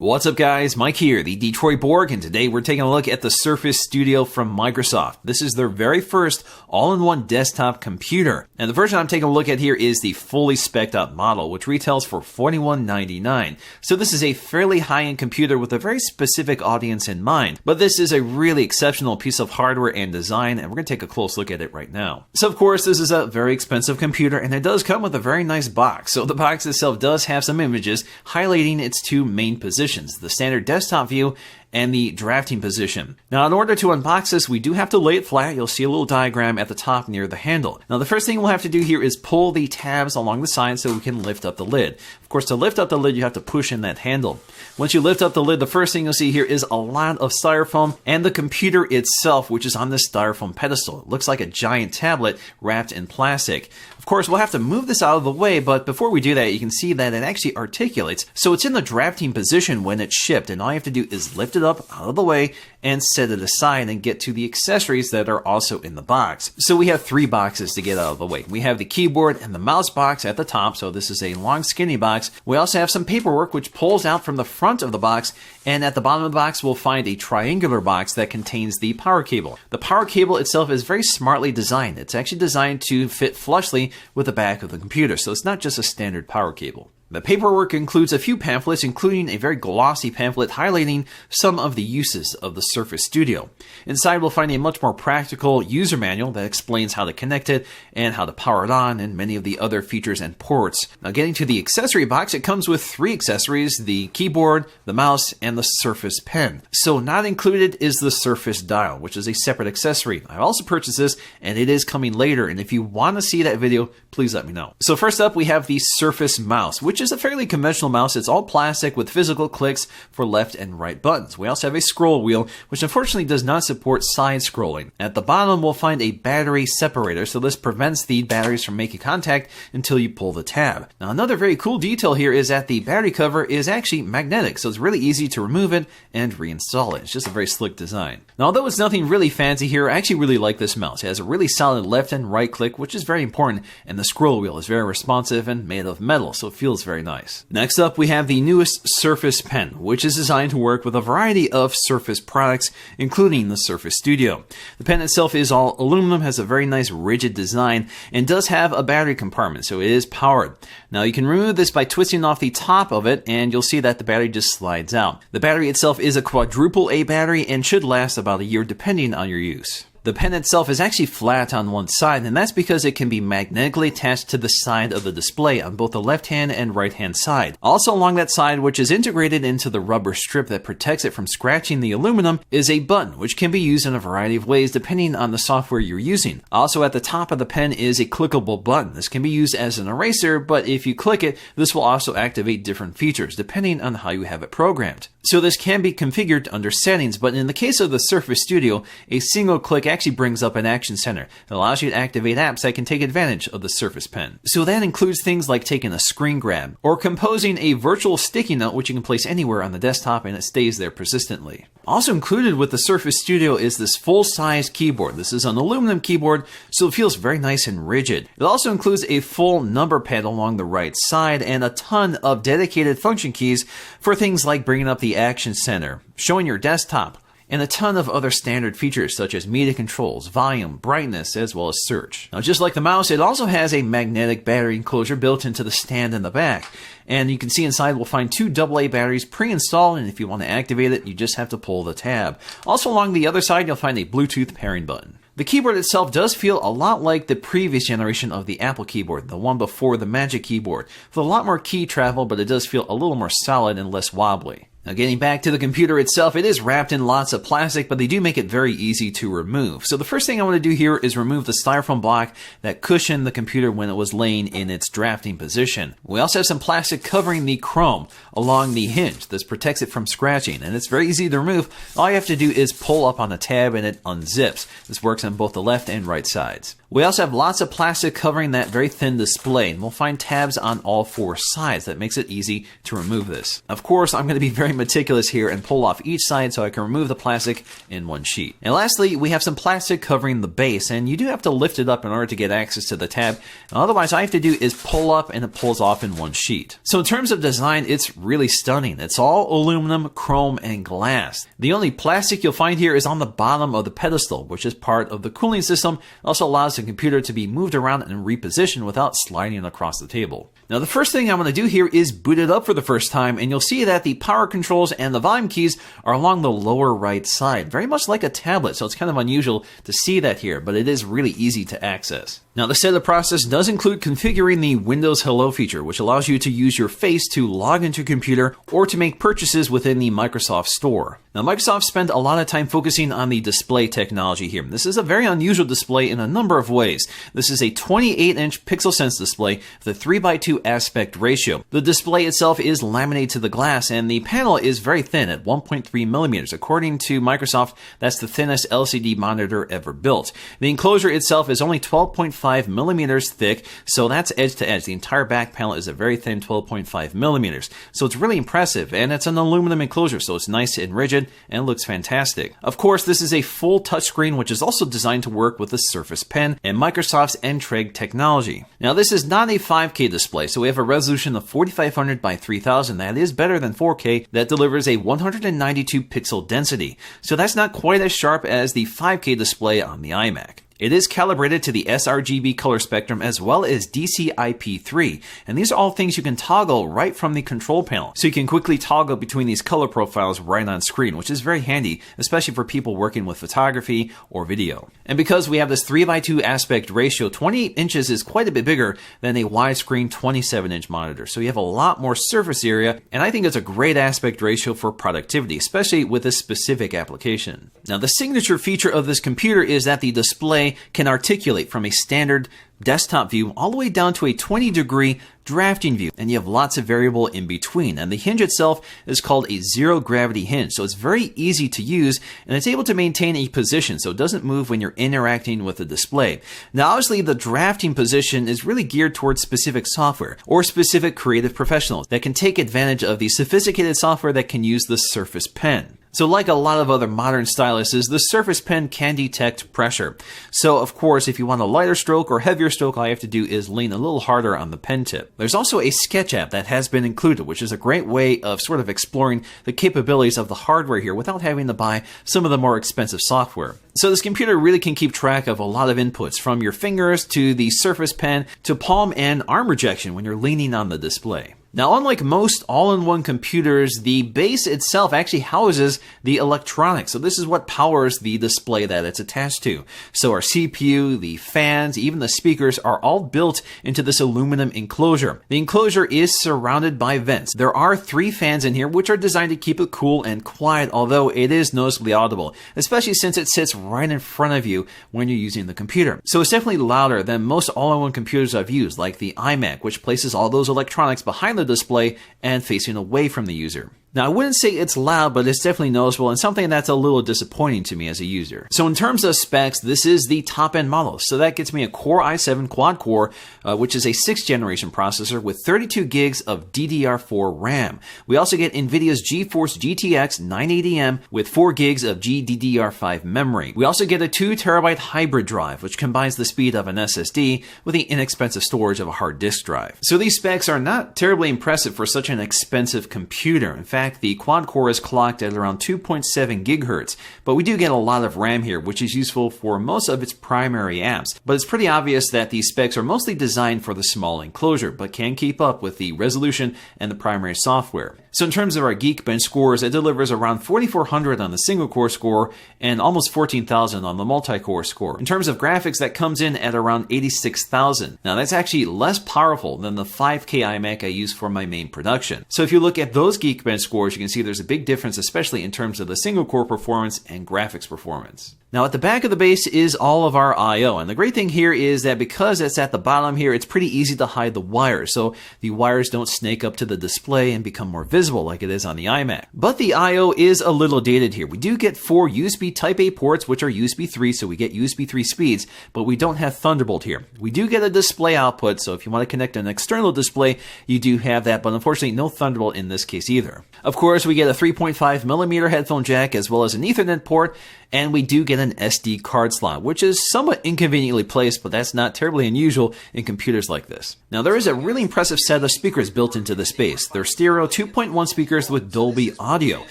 What's up guys, Mike here, the Detroit Borg, and today we're taking a look at the Surface Studio from Microsoft. This is their very first all-in-one desktop computer. And the version I'm taking a look at here is the fully spec'd out model, which retails for $41.99. So this is a fairly high-end computer with a very specific audience in mind. But this is a really exceptional piece of hardware and design, and we're going to take a close look at it right now. So of course, this is a very expensive computer, and it does come with a very nice box. So the box itself does have some images highlighting its two main positions. The standard desktop view and the drafting position. Now, in order to unbox this, we do have to lay it flat. You'll see a little diagram at the top near the handle. Now, the first thing we'll have to do here is pull the tabs along the side so we can lift up the lid. Of course, to lift up the lid, you have to push in that handle. Once you lift up the lid, the first thing you'll see here is a lot of styrofoam and the computer itself, which is on this styrofoam pedestal. It looks like a giant tablet wrapped in plastic. Of course, we'll have to move this out of the way, but before we do that, you can see that it actually articulates. So it's in the drafting position when it's shipped, and all you have to do is lift it up out of the way and set it aside and get to the accessories that are also in the box. So we have three boxes to get out of the way. We have the keyboard and the mouse box at the top, so this is a long skinny box. We also have some paperwork which pulls out from the front of the box, and at the bottom of the box we'll find a triangular box that contains the power cable. The power cable itself is very smartly designed. It's actually designed to fit flushly with the back of the computer, so it's not just a standard power cable. The paperwork includes a few pamphlets, including a very glossy pamphlet highlighting some of the uses of the Surface Studio. Inside we'll find a much more practical user manual that explains how to connect it and how to power it on and many of the other features and ports. Now, getting to the accessory box, it comes with three accessories: the keyboard, the mouse, and the Surface Pen. So not included is the Surface Dial, which is a separate accessory. I also purchased this and it is coming later, and if you want to see that video, please let me know. So first up, we have the Surface Mouse, which is a fairly conventional mouse. It's all plastic with physical clicks for left and right buttons. We also have a scroll wheel, which unfortunately does not support side scrolling. At the bottom, we'll find a battery separator, so this prevents the batteries from making contact until you pull the tab. Now, another very cool detail here is that the battery cover is actually magnetic, so it's really easy to remove it and reinstall it. It's just a very slick design. Now, although it's nothing really fancy here, I actually really like this mouse. It has a really solid left and right click, which is very important, and the scroll wheel is very responsive and made of metal, so it feels very nice. Next up, we have the newest Surface Pen, which is designed to work with a variety of Surface products, including the Surface Studio. The pen itself is all aluminum, has a very nice rigid design, and does have a battery compartment, so it is powered. Now, you can remove this by twisting off the top of it, and you'll see that the battery just slides out. The battery itself is a quadruple A battery and should last about a year depending on your use. The pen itself is actually flat on one side, and that's because it can be magnetically attached to the side of the display on both the left-hand and right-hand side. Also along that side, which is integrated into the rubber strip that protects it from scratching the aluminum, is a button, which can be used in a variety of ways depending on the software you're using. Also at the top of the pen is a clickable button. This can be used as an eraser, but if you click it, this will also activate different features depending on how you have it programmed. So this can be configured under settings, but in the case of the Surface Studio, a single click actually brings up an action center that allows you to activate apps that can take advantage of the Surface Pen. So that includes things like taking a screen grab or composing a virtual sticky note, which you can place anywhere on the desktop and it stays there persistently. Also included with the Surface Studio is this full-size keyboard. This is an aluminum keyboard, so it feels very nice and rigid. It also includes a full number pad along the right side and a ton of dedicated function keys for things like bringing up the action center, showing your desktop, and a ton of other standard features such as media controls, volume, brightness, as well as search. Now, just like the mouse, it also has a magnetic battery enclosure built into the stand in the back. And you can see inside we'll find two AA batteries pre-installed, and if you want to activate it, you just have to pull the tab. Also along the other side, you'll find a Bluetooth pairing button. The keyboard itself does feel a lot like the previous generation of the Apple keyboard, the one before the Magic Keyboard, with a lot more key travel, but it does feel a little more solid and less wobbly. Now, getting back to the computer itself, it is wrapped in lots of plastic, but they do make it very easy to remove. So the first thing I want to do here is remove the styrofoam block that cushioned the computer when it was laying in its drafting position. We also have some plastic covering the chrome along the hinge. This protects it from scratching, and it's very easy to remove. All you have to do is pull up on the tab and it unzips. This works on both the left and right sides. We also have lots of plastic covering that very thin display, and we'll find tabs on all 4 sides. That makes it easy to remove this. Of course, I'm going to be very meticulous here and pull off each side so I can remove the plastic in one sheet. And lastly, we have some plastic covering the base, and you do have to lift it up in order to get access to the tab. And otherwise, all I have to do is pull up and it pulls off in one sheet. So in terms of design, it's really stunning. It's all aluminum, chrome, and glass. The only plastic you'll find here is on the bottom of the pedestal, which is part of the cooling system. It also allows the computer to be moved around and repositioned without sliding across the table. Now the first thing I'm going to do here is boot it up for the first time, and you'll see that the power controls and the volume keys are along the lower right side, very much like a tablet, so it's kind of unusual to see that here, but it is really easy to access. Now the setup process does include configuring the Windows Hello feature, which allows you to use your face to log into your computer or to make purchases within the Microsoft Store. Now Microsoft spent a lot of time focusing on the display technology here. This is a very unusual display in a number of ways. This is a 28-inch pixel sense display with a 3:2 aspect ratio. The display itself is laminated to the glass, and the panel is very thin at 1.3 millimeters. According to Microsoft, that's the thinnest LCD monitor ever built. The enclosure itself is only 12.5 millimeters thick, so that's edge to edge. The entire back panel is a very thin 12.5 millimeters. So it's really impressive, and it's an aluminum enclosure, so it's nice and rigid and looks fantastic. Of course, this is a full touchscreen, which is also designed to work with the Surface Pen and Microsoft's Entreg technology. Now, this is not a 5K display, so we have a resolution of 4500 by 3000. That is better than 4K. That delivers a 192 pixel density. So that's not quite as sharp as the 5K display on the iMac. It is calibrated to the sRGB color spectrum as well as DCI-P3, and these are all things you can toggle right from the control panel. So you can quickly toggle between these color profiles right on screen, which is very handy, especially for people working with photography or video. And because we have this 3:2 aspect ratio, 28 inches is quite a bit bigger than a widescreen 27-inch monitor. So you have a lot more surface area, and I think it's a great aspect ratio for productivity, especially with this specific application. Now, the signature feature of this computer is that the display can articulate from a standard desktop view all the way down to a 20-degree drafting view, and you have lots of variable in between. And the hinge itself is called a zero gravity hinge, so it's very easy to use, and it's able to maintain a position so it doesn't move when you're interacting with the display. Now obviously the drafting position is really geared towards specific software or specific creative professionals that can take advantage of the sophisticated software that can use the Surface Pen. So like a lot of other modern styluses, the Surface Pen can detect pressure. So of course, if you want a lighter stroke or heavier stroke, all you have to do is lean a little harder on the pen tip. There's also a Sketch app that has been included, which is a great way of sort of exploring the capabilities of the hardware here without having to buy some of the more expensive software. So this computer really can keep track of a lot of inputs, from your fingers to the Surface Pen to palm and arm rejection when you're leaning on the display. Now, unlike most all-in-one computers, the base itself actually houses the electronics. So this is what powers the display that it's attached to. So our CPU, the fans, even the speakers are all built into this aluminum enclosure. The enclosure is surrounded by vents. There are 3 fans in here, which are designed to keep it cool and quiet, although it is noticeably audible, especially since it sits right in front of you when you're using the computer. So it's definitely louder than most all-in-one computers I've used, like the iMac, which places all those electronics behind the display and facing away from the user. Now, I wouldn't say it's loud, but it's definitely noticeable and something that's a little disappointing to me as a user. So in terms of specs, this is the top-end model. So that gets me a Core i7 quad-core, which is a 6th generation processor with 32 gigs of DDR4 RAM. We also get NVIDIA's GeForce GTX 980M with 4 gigs of GDDR5 memory. We also get a 2 terabyte hybrid drive, which combines the speed of an SSD with the inexpensive storage of a hard disk drive. So these specs are not terribly impressive for such an expensive computer. In fact, the quad core is clocked at around 2.7 gigahertz, but we do get a lot of RAM here, which is useful for most of its primary apps. But it's pretty obvious that these specs are mostly designed for the small enclosure, but can keep up with the resolution and the primary software. So in terms of our Geekbench scores, it delivers around 4,400 on the single core score and almost 14,000 on the multi-core score. In terms of graphics, that comes in at around 86,000. Now that's actually less powerful than the 5K iMac I use for my main production. So if you look at those Geekbench scores, you can see there's a big difference, especially in terms of the single core performance and graphics performance. Now at the back of the base is all of our I/O, and the great thing here is that because it's at the bottom here, it's pretty easy to hide the wires, so the wires don't snake up to the display and become more visible like it is on the iMac. But the I/O is a little dated here. We do get 4 USB Type-A ports, which are USB 3, so we get USB 3 speeds, but we don't have Thunderbolt here. We do get a display output, so if you want to connect an external display, you do have that, but unfortunately no Thunderbolt in this case either. Of course, we get a 3.5mm headphone jack as well as an Ethernet port, and we do get an SD card slot, which is somewhat inconveniently placed, but that's not terribly unusual in computers like this. Now there is a really impressive set of speakers built into this base. They're stereo 2.1 speakers with Dolby Audio,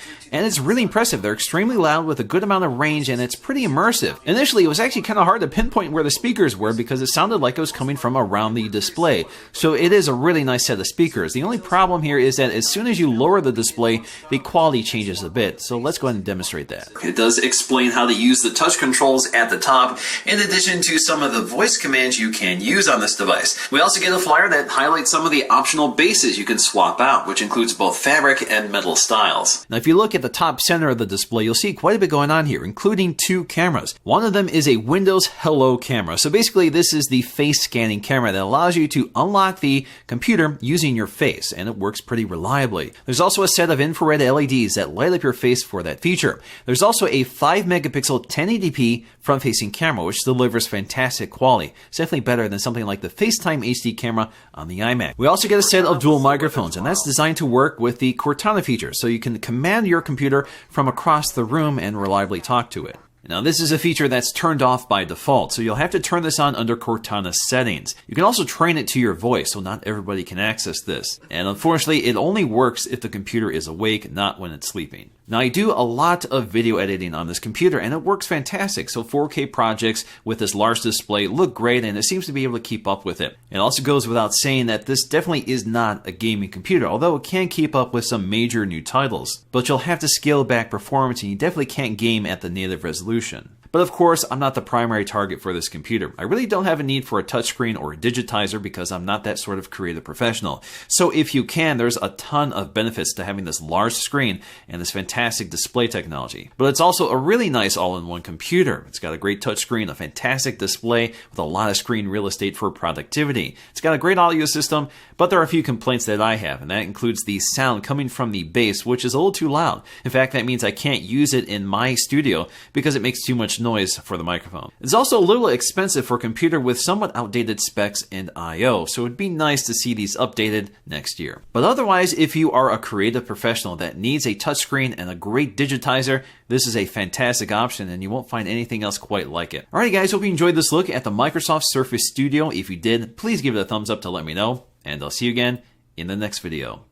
and it's really impressive. They're extremely loud with a good amount of range, and it's pretty immersive. Initially, it was actually kind of hard to pinpoint where the speakers were because it sounded like it was coming from around the display. So it is a really nice set of speakers. The only problem here is that as soon as you lower the display, the quality changes a bit. So let's go ahead and demonstrate that. It does explain how to use the touch controls at the top, in addition to some of the voice commands you can use on this device. We also get a flyer that highlights some of the optional bases you can swap out, which includes both fabric and metal styles. Now if you look at the top center of the display, you'll see quite a bit going on here, including 2 cameras. One of them is a Windows Hello camera. So basically this is the face scanning camera that allows you to unlock the computer using your face, and it works pretty reliably. There's also a set of infrared LEDs that light up your face for that feature. There's also a 5 megapixel 1080p front-facing camera, which delivers fantastic quality. It's definitely better than something like the FaceTime HD camera on the iMac. We also get a set of dual microphones, and that's designed to work with the Cortana feature, so you can command your computer from across the room and reliably talk to it. Now this is a feature that's turned off by default, so you'll have to turn this on under Cortana settings. You can also train it to your voice, so not everybody can access this. And unfortunately, it only works if the computer is awake, not when it's sleeping. Now I do a lot of video editing on this computer, and it works fantastic. So 4K projects with this large display look great, and it seems to be able to keep up with it. It also goes without saying that this definitely is not a gaming computer, although it can keep up with some major new titles. But you'll have to scale back performance, and you definitely can't game at the native resolution. But of course, I'm not the primary target for this computer. I really don't have a need for a touchscreen or a digitizer because I'm not that sort of creative professional. So if you can, there's a ton of benefits to having this large screen and this fantastic display technology. But it's also a really nice all-in-one computer. It's got a great touchscreen, a fantastic display with a lot of screen real estate for productivity. It's got a great audio system, but there are a few complaints that I have, and that includes the sound coming from the base, which is a little too loud. In fact, that means I can't use it in my studio because it makes too much noise for the microphone. It's also a little expensive for a computer with somewhat outdated specs and I/O, so it'd be nice to see these updated next year. But otherwise, if you are a creative professional that needs a touchscreen and a great digitizer, this is a fantastic option, and you won't find anything else quite like it. Alright guys, hope you enjoyed this look at the Microsoft Surface Studio. If you did, please give it a thumbs up to let me know, and I'll see you again in the next video.